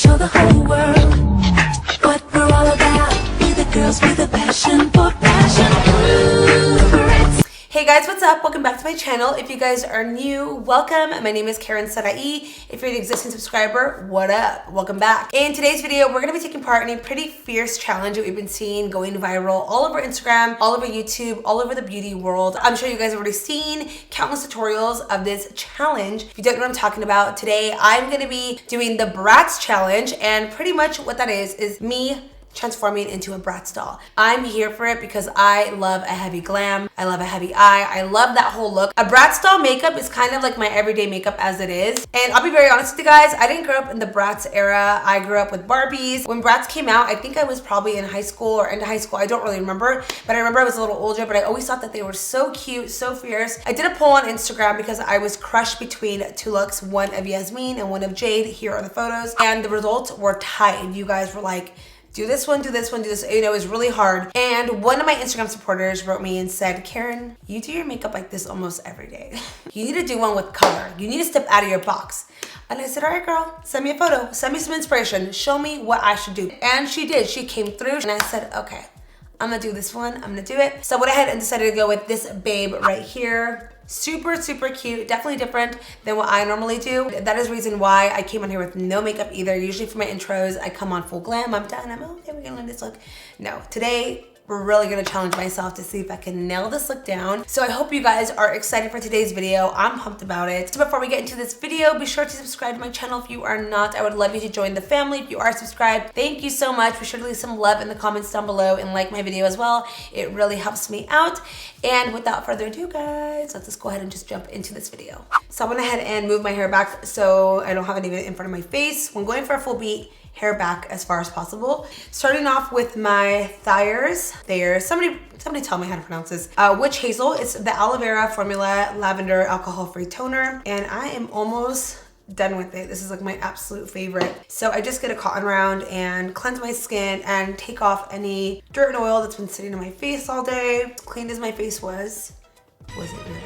show the whole world what we're all about. Be the girls with a passion for fashion. Hey guys, what's up? Welcome back to my channel. If you guys are new, welcome. My name is iluvsarahii. If you're an existing subscriber, what up? Welcome back. In today's video, we're gonna be taking part in a pretty fierce challenge that we've been seeing going viral all over Instagram, all over YouTube, all over the beauty world. I'm sure you guys have already seen countless tutorials of this challenge. If you don't know what I'm talking about, today I'm gonna be doing the Bratz challenge, and pretty much what that is me transforming into a Bratz doll. I'm here for it because I love a heavy glam. I love a heavy eye. I love that whole look. A Bratz doll makeup is kind of like my everyday makeup as it is. And I'll be very honest with you guys, I didn't grow up in the Bratz era. I grew up with Barbies. When Bratz came out, I think I was probably in high school or into high school. I don't really remember, but I remember I was a little older, but I always thought that they were so cute, so fierce. I did a poll on Instagram because I was crushed between two looks, one of Yasmin and one of Jade. Here are the photos. And the results were tied. You guys were like, do this one, do this one, do this. You know, it was really hard. And one of my Instagram supporters wrote me and said, Karen, you do your makeup like this almost every day. You need to do one with color. You need to step out of your box. And I said, all right, girl, send me a photo. Send me some inspiration. Show me what I should do. And she did. She came through and I said, okay, I'm gonna do this one. I'm gonna do it. So I went ahead and decided to go with this babe right here. Super, super cute. Definitely different than what I normally do. That is the reason why I came on here with no makeup either. Usually for my intros, I come on full glam. I'm done. I'm okay, we're gonna learn this look. No, today, we're really gonna challenge myself to see if I can nail this look down. So I hope you guys are excited for today's video. I'm pumped about it. So before we get into this video, be sure to subscribe to my channel if you are not. I would love you to join the family if you are subscribed. Thank you so much. Be sure to leave some love in the comments down below and like my video as well. It really helps me out. And without further ado, guys, let's just go ahead and just jump into this video. So I went ahead and moved my hair back so I don't have any in front of my face. When going for a full beat, hair back as far as possible. Starting off with my Thayers. Somebody tell me how to pronounce this. Witch Hazel. It's the Aloe Vera formula lavender alcohol-free toner, and I am almost done with it. This is like my absolute favorite. So I just get a cotton round and cleanse my skin and take off any dirt and oil that's been sitting on my face all day. As clean as my face was it really?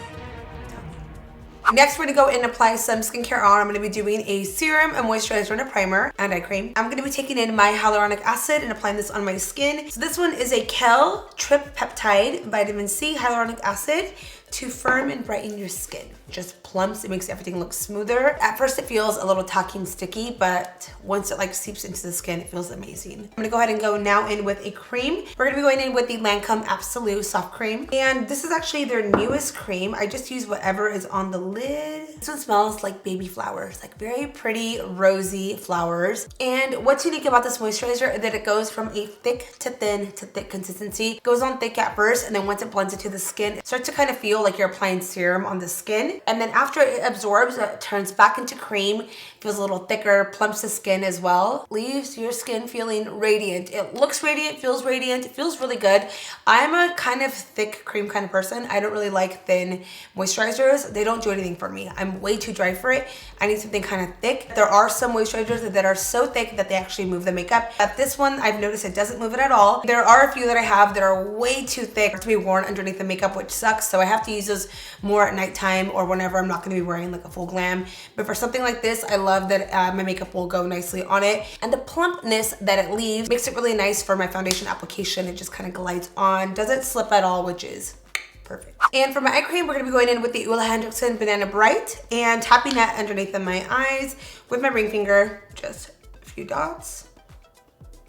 Next, we're gonna go in and apply some skincare on. I'm gonna be doing a serum, a moisturizer, and a primer, and eye cream. I'm gonna be taking in my hyaluronic acid and applying this on my skin. So this one is a Kel Trip Peptide Vitamin C Hyaluronic Acid to firm and brighten your skin. Just plumps, it makes everything look smoother. At first it feels a little tacky and sticky, but once it like seeps into the skin, it feels amazing. I'm gonna go ahead and go now in with a cream. We're gonna be going in with the Lancôme Absolute Soft Cream. And this is actually their newest cream. I just use whatever is on the lid. This one smells like baby flowers, like very pretty rosy flowers. And what's unique about this moisturizer is that it goes from a thick to thin to thick consistency. It goes on thick at first, and then once it blends into the skin, it starts to kind of feel like you're applying serum on the skin. And then after it absorbs, it turns back into cream, feels a little thicker, plumps the skin as well, leaves your skin feeling radiant. It looks radiant, feels radiant, it feels really good. I'm a kind of thick cream kind of person. I don't really like thin moisturizers. They don't do anything for me. I'm way too dry for it. I need something kind of thick. There are some moisturizers that are so thick that they actually move the makeup. But this one, I've noticed it doesn't move it at all. There are a few that I have that are way too thick to be worn underneath the makeup, which sucks. So I have to use those more at nighttime or whenever I'm not gonna be wearing like a full glam. But for something like this, I love that my makeup will go nicely on it. And the plumpness that it leaves makes it really nice for my foundation application. It just kind of glides on, doesn't slip at all, which is perfect. And for my eye cream, we're gonna be going in with the Henriksen Banana Bright and tapping that underneath of my eyes with my ring finger, just a few dots.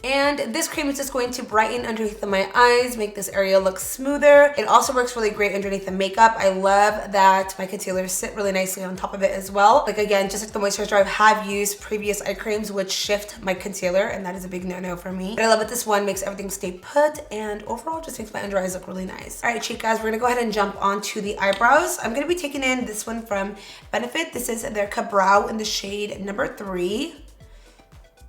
And this cream is just going to brighten underneath of my eyes, make this area look smoother. It also works really great underneath the makeup. I love that my concealers sit really nicely on top of it as well. Like again, just like the moisturizer, I have used previous eye creams which shift my concealer, and that is a big no-no for me. But I love that this one makes everything stay put, and overall just makes my under eyes look really nice. All right, chicas, we're gonna go ahead and jump onto the eyebrows. I'm gonna be taking in this one from Benefit. This is their Kabrow in the shade number 3.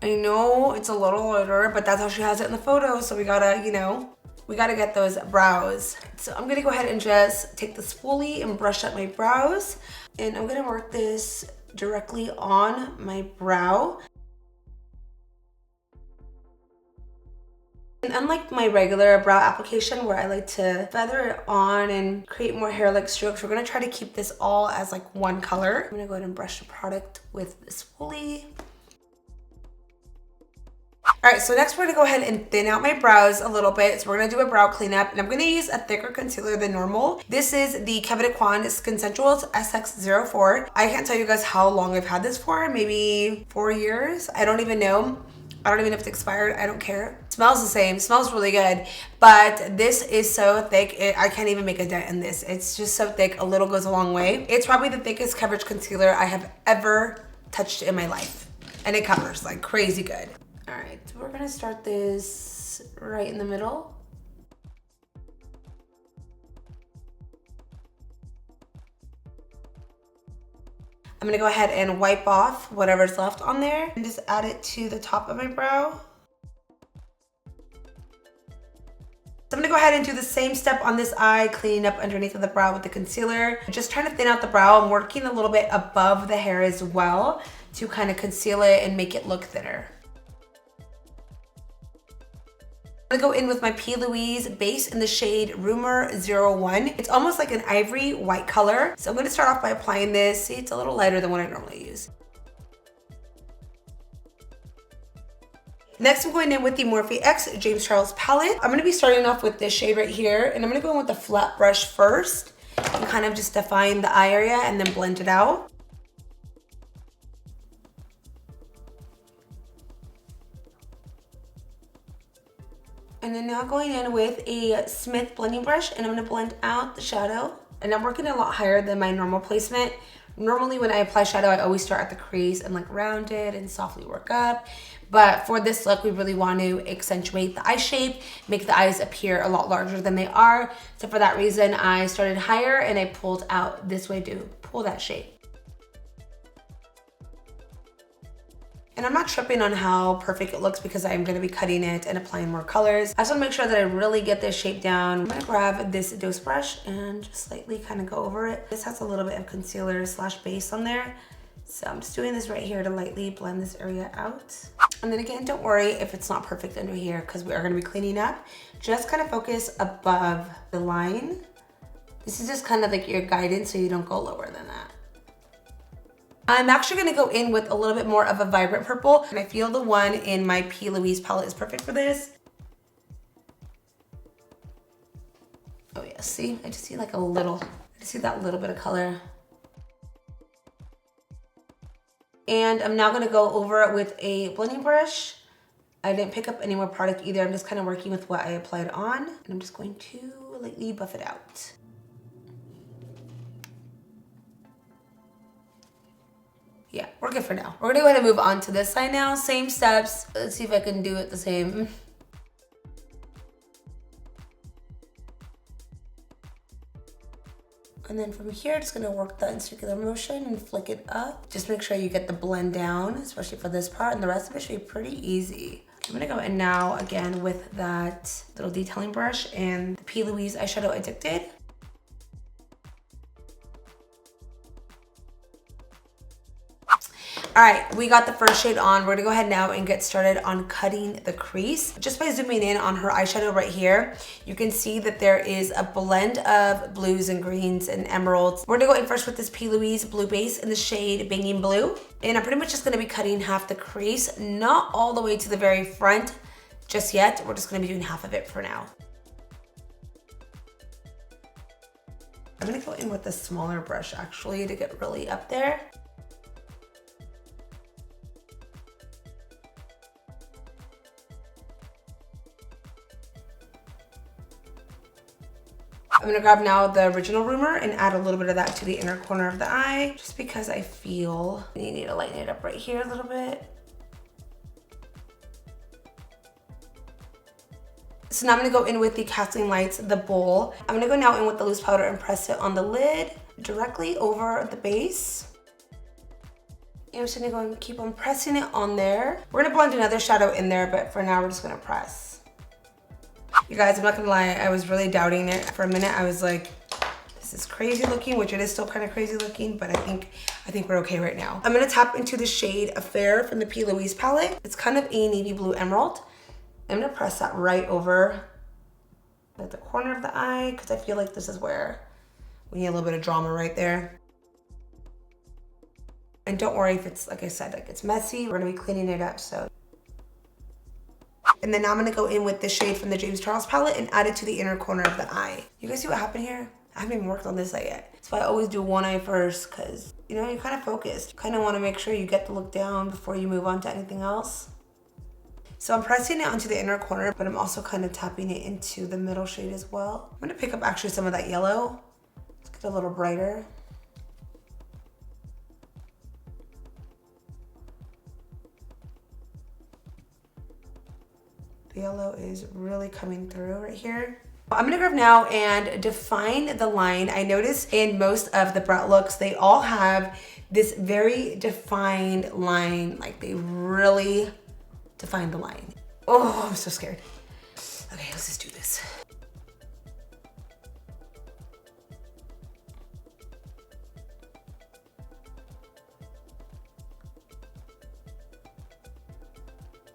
I know it's a little lighter, but that's how she has it in the photo. So we gotta, you know, we gotta get those brows. So I'm gonna go ahead and just take the spoolie and brush up my brows. And I'm gonna work this directly on my brow. And unlike my regular brow application where I like to feather it on and create more hair-like strokes, we're gonna try to keep this all as like one color. I'm gonna go ahead and brush the product with the spoolie. All right, so next we're gonna go ahead and thin out my brows a little bit. So we're gonna do a brow cleanup, and I'm gonna use a thicker concealer than normal. This is the Aucoin Sensual SX04. I can't tell you guys how long I've had this for, maybe 4 years. I don't even know. I don't even know if it's expired. I don't care. It smells the same. It smells really good. But this is so thick. I can't even make a dent in this. It's just so thick. A little goes a long way. It's probably the thickest coverage concealer I have ever touched in my life. And it covers like crazy good. All right, so we're gonna start this right in the middle. I'm gonna go ahead and wipe off whatever's left on there and just add it to the top of my brow. So I'm gonna go ahead and do the same step on this eye, cleaning up underneath of the brow with the concealer. Just trying to thin out the brow. I'm working a little bit above the hair as well to kind of conceal it and make it look thinner. I'm gonna go in with my PLouise base in the shade Rumor 01. It's almost like an ivory white color. So I'm gonna start off by applying this. See, it's a little lighter than what I normally use. Next, I'm going in with the Morphe X James Charles palette. I'm gonna be starting off with this shade right here, and I'm gonna go in with the flat brush first and kind of just define the eye area and then blend it out. And then now going in with a Smith blending brush, and I'm gonna blend out the shadow. And I'm working a lot higher than my normal placement. Normally when I apply shadow, I always start at the crease and like round it and softly work up. But for this look, we really want to accentuate the eye shape, make the eyes appear a lot larger than they are. So for that reason, I started higher and I pulled out this way to pull that shape. And I'm not tripping on how perfect it looks because I'm gonna be cutting it and applying more colors. I just wanna make sure that I really get this shape down. I'm gonna grab this Dose brush and just slightly kind of go over it. This has a little bit of concealer slash base on there. So I'm just doing this right here to lightly blend this area out. And then again, don't worry if it's not perfect under here because we are gonna be cleaning up. Just kind of focus above the line. This is just kind of like your guidance so you don't go lower than that. I'm actually gonna go in with a little bit more of a vibrant purple, and I feel the one in my PLouise palette is perfect for this. Oh yeah, see, I just see like a little, I just see that little bit of color. And I'm now gonna go over it with a blending brush. I didn't pick up any more product either. I'm just kind of working with what I applied on, and I'm just going to lightly buff it out. Yeah, we're good for now. We're gonna go ahead and move on to this side now. Same steps. Let's see if I can do it the same. And then from here, just gonna work that in circular motion and flick it up. Just make sure you get the blend down, especially for this part, and the rest of it should be pretty easy. I'm gonna go in now again with that little detailing brush and the PLouise Eyeshadow Addicted. All right, we got the first shade on. We're gonna go ahead now and get started on cutting the crease. Just by zooming in on her eyeshadow right here, you can see that there is a blend of blues and greens and emeralds. We're gonna go in first with this PLouise blue base in the shade Banging Blue. And I'm pretty much just gonna be cutting half the crease, not all the way to the very front just yet. We're just gonna be doing half of it for now. I'm gonna go in with a smaller brush actually to get really up there. I'm gonna grab now the original Rumor and add a little bit of that to the inner corner of the eye, just because I feel you need to lighten it up right here a little bit. So now I'm gonna go in with the Kathleen Lights, the bowl. I'm gonna go now in with the loose powder and press it on the lid directly over the base. And I'm just gonna go and keep on pressing it on there. We're gonna blend another shadow in there, but for now we're just gonna press. You guys, I'm not gonna lie, I was really doubting it. For a minute, I was like, this is crazy looking, which it is still kind of crazy looking, but I think we're okay right now. I'm gonna tap into the shade Affair from the PLouise palette. It's kind of a navy blue emerald. I'm gonna press that right over at the corner of the eye, because I feel like this is where we need a little bit of drama right there. And don't worry if it's, like I said, like it's messy. We're gonna be cleaning it up, so. And then now I'm gonna go in with the shade from the James Charles palette and add it to the inner corner of the eye. You guys see what happened here? I haven't even worked on this eye yet. So I always do one eye first because, you know, you're kind of focused. You kind of want to make sure you get the look down before you move on to anything else. So I'm pressing it onto the inner corner, but I'm also kind of tapping it into the middle shade as well. I'm gonna pick up actually some of that yellow. Let's get a little brighter. The yellow is really coming through right here. I'm gonna grab now and define the line. I noticed in most of the Brat looks, they all have this very defined line. Like they really define the line. Oh, I'm so scared. Okay, let's just do this.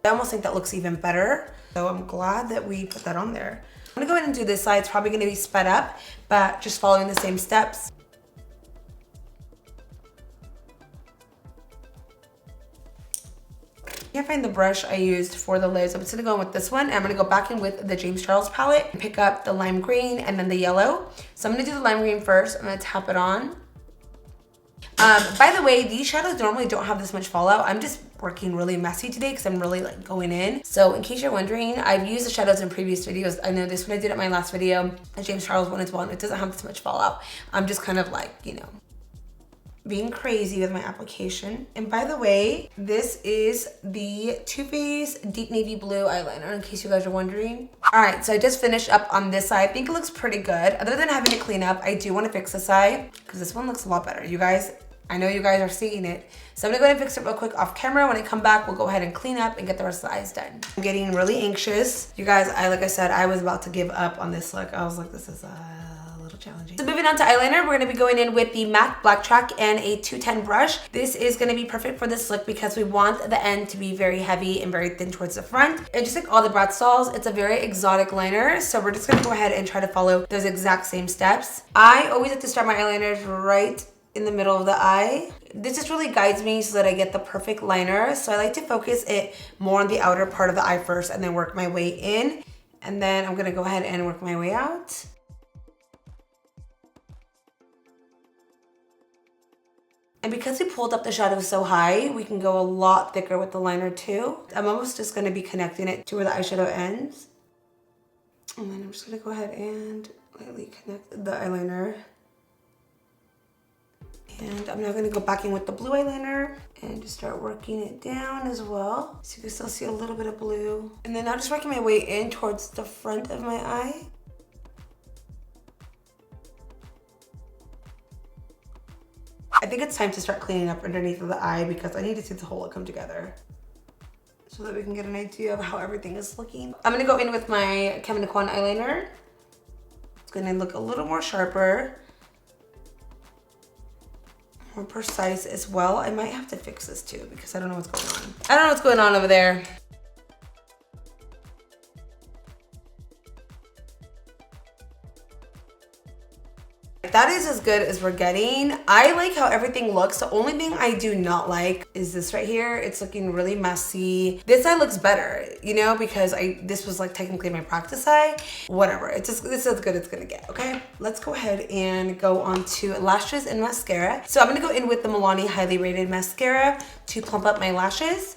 I almost think that looks even better. So I'm glad that we put that on there. I'm gonna go ahead and do this side. It's probably gonna be sped up, but just following the same steps. I can't find the brush I used for the lids. I'm just gonna go in with this one. And I'm gonna go back in with the James Charles palette and pick up the lime green and then the yellow. So I'm gonna do the lime green first. I'm gonna tap it on. By the way, these shadows normally don't have this much fallout. I'm just working really messy today because I'm really like going in. So in case you're wondering, I've used the shadows in previous videos. I know this one I did at my last video, the James Charles one as well, and it doesn't have this much fallout. I'm just kind of like, you know, being crazy with my application. And by the way, this is the Too Faced Deep Navy Blue eyeliner, in case you guys are wondering. All right, so I just finished up on this side. I think it looks pretty good. Other than having to clean up, I do want to fix this eye because this one looks a lot better. You guys, I know you guys are seeing it. So I'm gonna go ahead and fix it real quick off camera. When I come back, we'll go ahead and clean up and get the rest of the eyes done. I'm getting really anxious. You guys, like I said, I was about to give up on this look. I was like, this is a little challenging. So moving on to eyeliner, we're gonna be going in with the MAC Blacktrack and a 210 brush. This is gonna be perfect for this look because we want the end to be very heavy and very thin towards the front. And just like all the Brat styles, it's a very exotic liner. So we're just gonna go ahead and try to follow those exact same steps. I always like to start my eyeliners right in the middle of the eye. This just really guides me so that I get the perfect liner. So I like to focus it more on the outer part of the eye first and then work my way in. And then I'm gonna go ahead and work my way out. And because we pulled up the shadow so high, we can go a lot thicker with the liner too. I'm almost just gonna be connecting it to where the eyeshadow ends. And then I'm just gonna go ahead and lightly connect the eyeliner. And I'm now gonna go back in with the blue eyeliner and just start working it down as well. So you can still see a little bit of blue. And then now just working my way in towards the front of my eye. I think it's time to start cleaning up underneath of the eye because I need to see the whole look come together so that we can get an idea of how everything is looking. I'm gonna go in with my Kevyn Aucoin eyeliner. It's gonna look a little more sharper, more precise as well. I might have to fix this too because I don't know what's going on. I don't know what's going on over there. That is as good as we're getting. I like how everything looks. The only thing I do not like is this right here. It's looking really messy. This eye looks better, you know, because this was like technically my practice eye. Whatever, it's as good as it's gonna get, okay? Let's go ahead and go on to lashes and mascara. So I'm gonna go in with the Milani Highly Rated Mascara to plump up my lashes.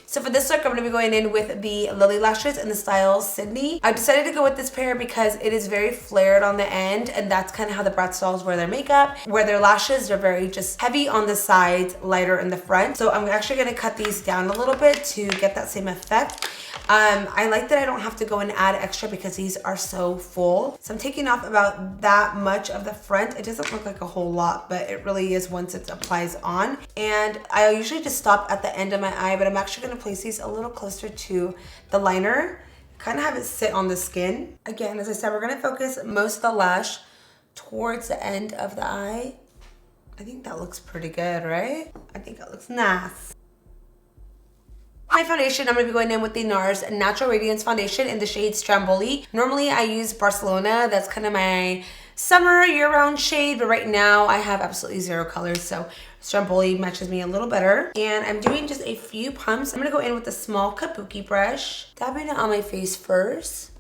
So for this look, I'm gonna be going in with the Lilly lashes in the style Sydney. I decided to go with this pair because it is very flared on the end, and that's kind of how the Brat styles wear their makeup. Where their lashes are very just heavy on the sides, lighter in the front. So I'm actually gonna cut these down a little bit to get that same effect. I like that I don't have to go and add extra because these are so full. So I'm taking off about that much of the front. It doesn't look like a whole lot, but it really is once it applies on. And I usually just stop at the end of my eye, but I'm actually gonna place these a little closer to the liner, kind of have it sit on the skin. Again, as I said, we're gonna focus most of the lash towards the end of the eye. I think that looks pretty good, right? I think that looks nice. My foundation, I'm going to be going in with the NARS Natural Radiance Foundation in the shade Stromboli. Normally I use Barcelona. That's kind of my summer year-round shade, but right now I have absolutely zero colors, so Stromboli matches me a little better. And I'm doing just a few pumps. I'm gonna go in with a small kabuki brush, dabbing it on my face first,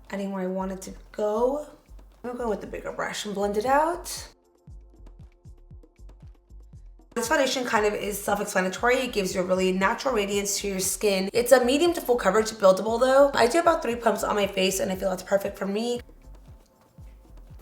adding where I want it to go. I'm going with the bigger brush and blend it out. This foundation kind of is self-explanatory. It gives you a really natural radiance to your skin. It's a medium to full coverage buildable though. I do about 3 pumps on my face and I feel that's perfect for me.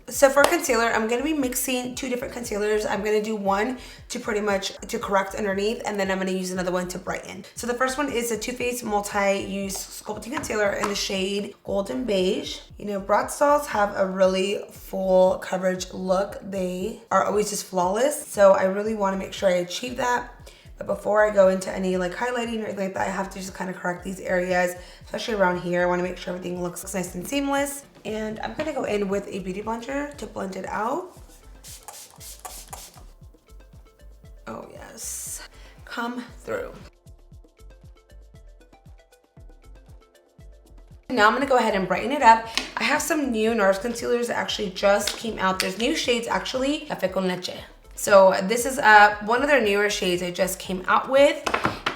So for concealer, I'm going to be mixing 2 different concealers. I'm going to do one to pretty much to correct underneath, and then I'm going to use another one to brighten. So the first one is a Too Faced multi-use sculpting concealer in the shade Golden Beige. You know, Bratz dolls have a really full coverage look. They are always just flawless. So I really want to make sure I achieve that. But before I go into any like highlighting or anything like that, I have to just kind of correct these areas, especially around here. I want to make sure everything looks nice and seamless. And I'm gonna go in with a beauty blender to blend it out. Oh yes, come through. Now I'm gonna go ahead and brighten it up. I have some new NARS concealers that actually just came out. There's new shades actually, Café con Leche. So this is one of their newer shades I just came out with,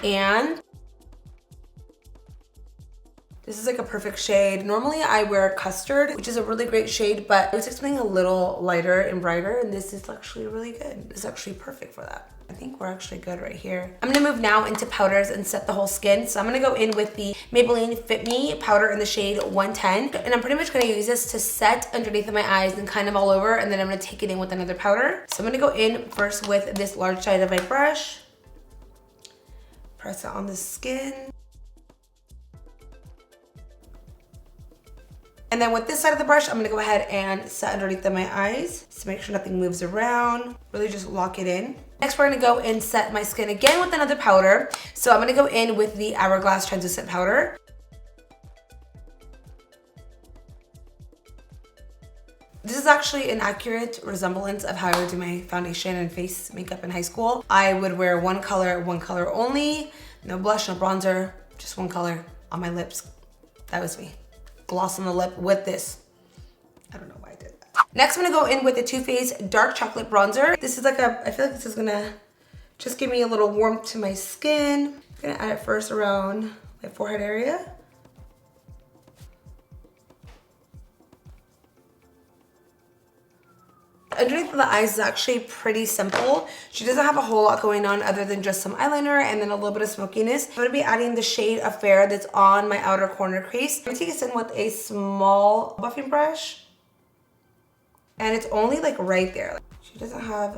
and this is like a perfect shade. Normally I wear Custard, which is a really great shade, but I was expecting a little lighter and brighter, and this is actually really good. It's actually perfect for that. I think we're actually good right here. I'm gonna move now into powders and set the whole skin. So I'm gonna go in with the Maybelline Fit Me powder in the shade 110. And I'm pretty much gonna use this to set underneath of my eyes and kind of all over, and then I'm gonna take it in with another powder. So I'm gonna go in first with this large side of my brush. Press it on the skin. And then with this side of the brush, I'm gonna go ahead and set underneath of my eyes to make sure nothing moves around. Really just lock it in. Next, we're gonna go and set my skin again with another powder. So I'm gonna go in with the Hourglass Translucent Powder. This is actually an accurate resemblance of how I would do my foundation and face makeup in high school. I would wear one color only, no blush, no bronzer, just one color on my lips. That was me. Gloss on the lip with this. I don't know why I did that. Next, I'm gonna go in with the Too Faced Dark Chocolate Bronzer. This is like I feel like this is gonna just give me a little warmth to my skin. I'm gonna add it first around my forehead area. Underneath the eyes is actually pretty simple. She doesn't have a whole lot going on other than just some eyeliner and then a little bit of smokiness. I'm gonna be adding the shade of Vera that's on my outer corner crease. I'm gonna take this in with a small buffing brush. And it's only like right there. She doesn't have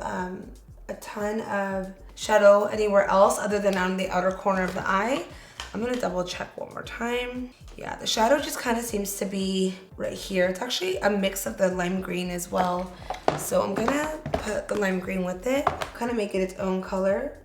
a ton of shadow anywhere else other than on the outer corner of the eye. I'm gonna double check one more time. Yeah, the shadow just kind of seems to be right here. It's actually a mix of the lime green as well. So I'm gonna put the lime green with it, kind of make it its own color.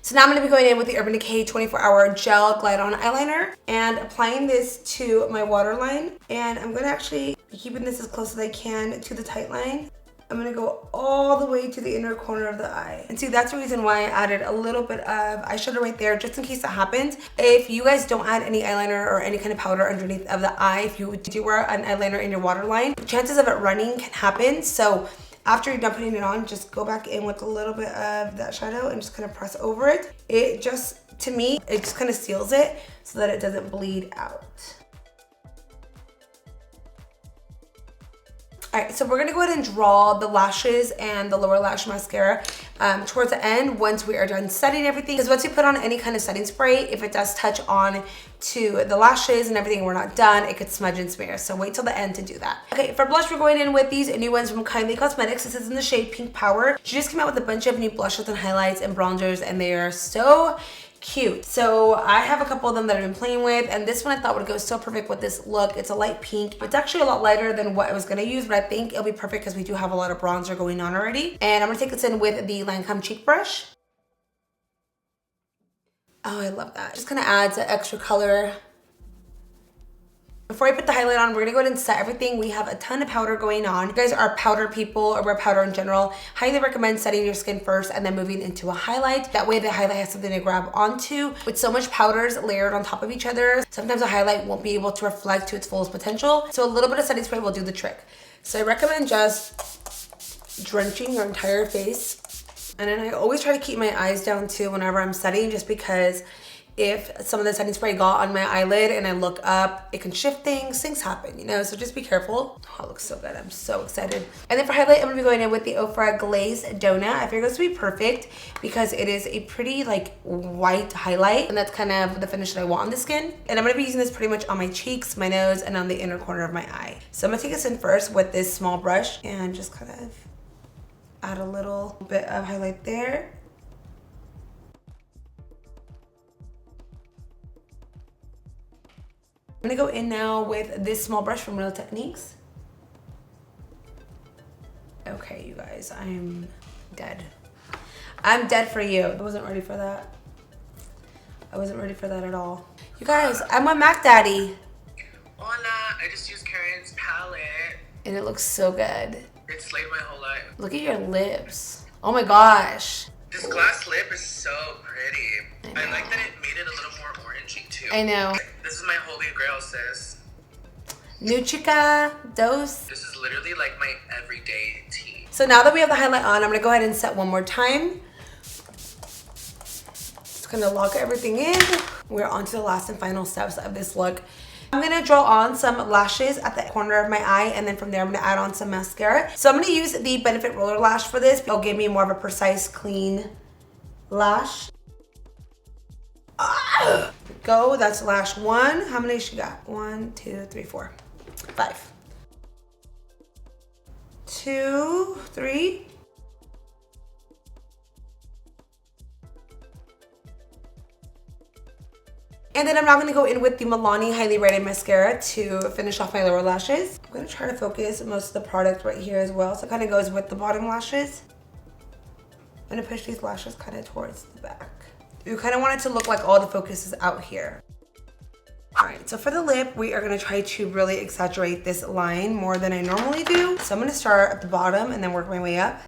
So now I'm gonna be going in with the Urban Decay 24-Hour Gel Glide On Eyeliner and applying this to my waterline. And I'm gonna actually be keeping this as close as I can to the tight line. I'm gonna go all the way to the inner corner of the eye. And see, that's the reason why I added a little bit of eyeshadow right there, just in case that happens. If you guys don't add any eyeliner or any kind of powder underneath of the eye, if you do wear an eyeliner in your waterline, the chances of it running can happen. So after you're done putting it on, just go back in with a little bit of that shadow and just kind of press over it. It just, to me, it just kind of seals it so that it doesn't bleed out. All right, so we're gonna go ahead and draw the lashes and the lower lash mascara towards the end once we are done setting everything. Because once you put on any kind of setting spray, if it does touch on to the lashes and everything, we're not done, it could smudge and smear. So wait till the end to do that. Okay, for blush, we're going in with these new ones from Kylie Cosmetics. This is in the shade Pink Power. She just came out with a bunch of new blushes and highlights and bronzers, and they are so cute. So I have a couple of them that I've been playing with, and this one I thought would go so perfect with this look. It's a light pink. It's actually a lot lighter than what I was gonna use, but I think it'll be perfect because we do have a lot of bronzer going on already. And I'm gonna take this in with the Lancôme cheek brush. Oh, I love that. Just kind of adds an extra color. Before I put the highlight on, we're gonna go ahead and set everything. We have a ton of powder going on. If you guys are powder people or wear powder in general, highly recommend setting your skin first and then moving into a highlight. That way the highlight has something to grab onto. With so much powders layered on top of each other, sometimes a highlight won't be able to reflect to its fullest potential. So a little bit of setting spray will do the trick. So I recommend just drenching your entire face. And then I always try to keep my eyes down too whenever I'm setting, just because if some of the setting spray got on my eyelid and I look up, it can shift things happen, you know, so just be careful. Oh, it looks so good. I'm so excited. And then for highlight, I'm gonna be going in with the Ofra Glaze Donut. I figured this would be perfect because it is a pretty like white highlight, and that's kind of the finish that I want on the skin. And I'm gonna be using this pretty much on my cheeks, my nose, and on the inner corner of my eye. So I'm gonna take this in first with this small brush and just kind of add a little bit of highlight there. I'm gonna go in now with this small brush from Real Techniques. Okay, you guys, I'm dead. I'm dead for you. I wasn't ready for that. I wasn't ready for that at all. You guys, I'm a Mac Daddy. Hola, I just used Karen's palette. And it looks so good. It slayed my whole life. Look at your lips. Oh my gosh. This glass lip is so pretty. I like that it made it a little more orangey too. I know. This is my holy grail, sis. New chica, dos. This is literally like my everyday tea. So now that we have the highlight on, I'm gonna go ahead and set one more time. Just gonna lock everything in. We're on to the last and final steps of this look. I'm gonna draw on some lashes at the corner of my eye, and then from there I'm gonna add on some mascara. So I'm gonna use the Benefit Roller Lash for this. It'll give me more of a precise, clean lash. Go, that's lash one. How many she got? 1, 2, 3, 4, 5. 2, 3. And then I'm now gonna go in with the Milani Highly Rated Mascara to finish off my lower lashes. I'm gonna try to focus most of the product right here as well. So it kind of goes with the bottom lashes. I'm gonna push these lashes kind of towards the back. You kind of want it to look like all the focus is out here. All right, so for the lip, we are gonna try to really exaggerate this line more than I normally do. So I'm gonna start at the bottom and then work my way up.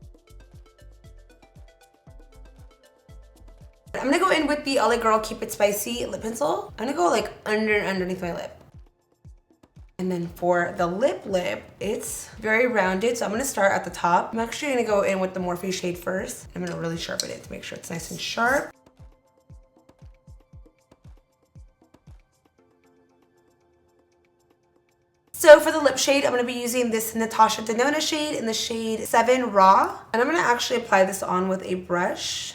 I'm gonna go in with the LA Girl Keep It Spicy lip pencil. I'm gonna go like underneath my lip. And then for the lip, it's very rounded. So I'm gonna start at the top. I'm actually gonna go in with the Morphe shade first. I'm gonna really sharpen it to make sure it's nice and sharp. So for the lip shade, I'm gonna be using this Natasha Denona shade in the shade 7 Raw. And I'm gonna actually apply this on with a brush.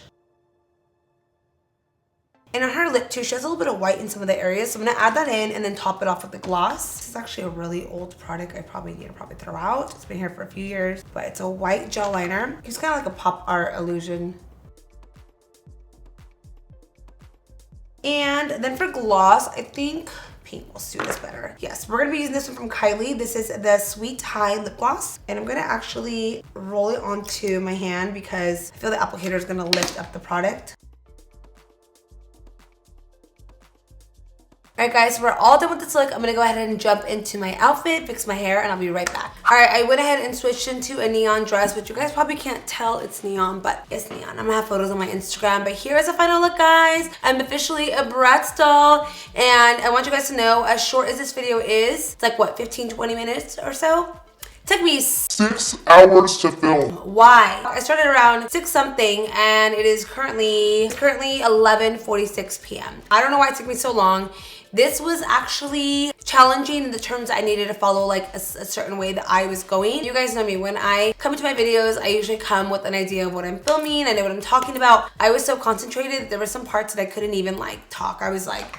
And on her lip too, she has a little bit of white in some of the areas. So I'm gonna add that in and then top it off with the gloss. This is actually a really old product I probably need to throw out. It's been here for a few years, but it's a white gel liner. It's kind of like a pop art illusion. And then for gloss, I think pink will suit us better. Yes, we're gonna be using this one from Kylie. This is the Sweet High Lip Gloss. And I'm gonna actually roll it onto my hand because I feel the applicator is gonna lift up the product. All right guys, we're all done with this look. I'm gonna go ahead and jump into my outfit, fix my hair, and I'll be right back. All right, I went ahead and switched into a neon dress, which you guys probably can't tell it's neon, but it's neon. I'm gonna have photos on my Instagram, but here's the final look, guys. I'm officially a Bratz doll, and I want you guys to know, as short as this video is, it's like what, 15, 20 minutes or so? Took me 6 hours to film. Why? I started around 6 something and it is currently 11:46 p.m. I don't know why it took me so long. This was actually challenging in the terms I needed to follow like a certain way that I was going. You guys know me, when I come into my videos, I usually come with an idea of what I'm filming. I know what I'm talking about. I was so concentrated that there were some parts that I couldn't even like talk. I was like,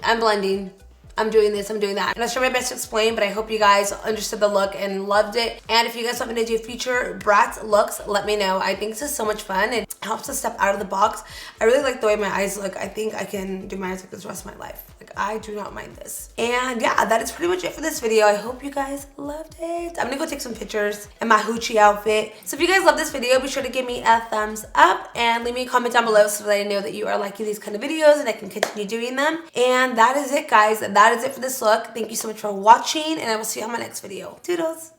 I'm blending. I'm doing this, I'm doing that. And I'll try my best to explain, but I hope you guys understood the look and loved it. And if you guys want me to do future Bratz looks, let me know. I think this is so much fun. It helps us step out of the box. I really like the way my eyes look. I think I can do my eyes like this the rest of my life. Like, I do not mind this. And yeah, that is pretty much it for this video. I hope you guys loved it. I'm gonna go take some pictures in my hoochie outfit. So if you guys love this video, be sure to give me a thumbs up and leave me a comment down below so that I know that you are liking these kind of videos and I can continue doing them. And that is it, guys. That is it for this look. Thank you so much for watching, and I will see you on my next video. Toodles!